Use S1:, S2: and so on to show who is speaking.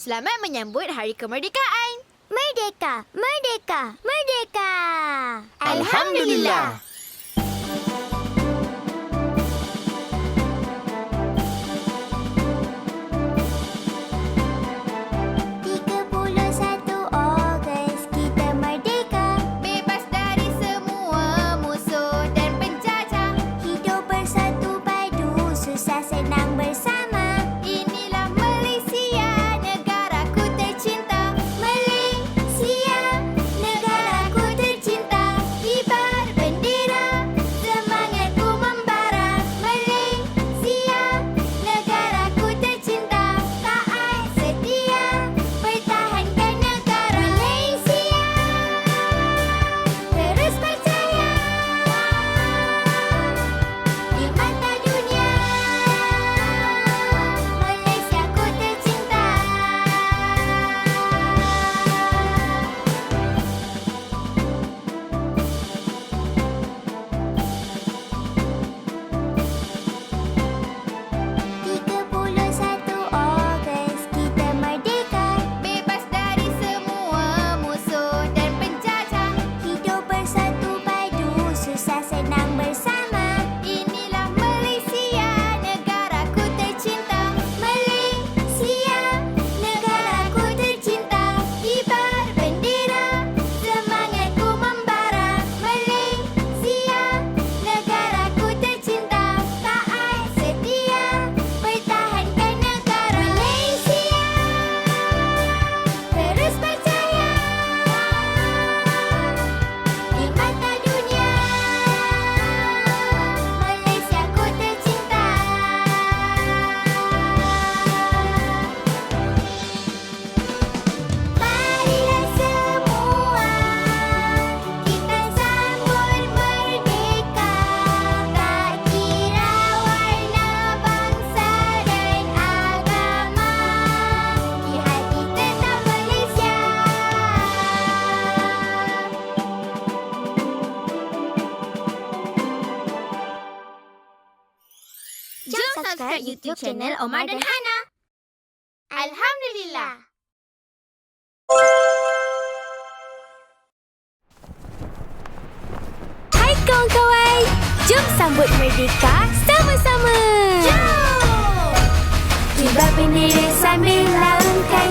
S1: Selamat menyambut Hari Kemerdekaan.
S2: Merdeka, merdeka, merdeka.
S3: Alhamdulillah.
S2: 31 Ogos kita merdeka.
S1: Bebas dari semua musuh dan penjajah.
S2: Hidup bersatu padu, susah senang bersama.
S1: Inilah Malaysia, negaraku tercinta.
S2: Malaysia, negaraku tercinta. Kibar bendera, semangatku membara. Malaysia, negaraku tercinta. Taat setia, pertahankan negara. Malaysia, terus percaya di mata dunia. Malaysiaku tercinta. Ogos kita merdeka.
S1: Bebas dari semua musuh dan penjajah.
S2: Hidup bersatu padu, susah senang bersama.
S1: Inilah Malaysia, negaraku tercinta.
S2: Malaysia, negaraku tercinta. Kibar bendera, semangatku membara. Malaysia, negaraku tercinta. Taat setia, pertahankan negara. Malaysia, terus percaya di mata dunia. Malaysiaku tercinta. Marilah semua kita sambut merdeka. Tak kira warna, bangsa dan agama. Di hati tetap Malaysia.
S1: Jom subscribe YouTube channel Omar dan Hana. Alhamdulillah.
S2: Hai kawan-kawan, jom sambut merdeka sama-sama.
S1: Jom!
S2: Kibar bendera sambil laungkan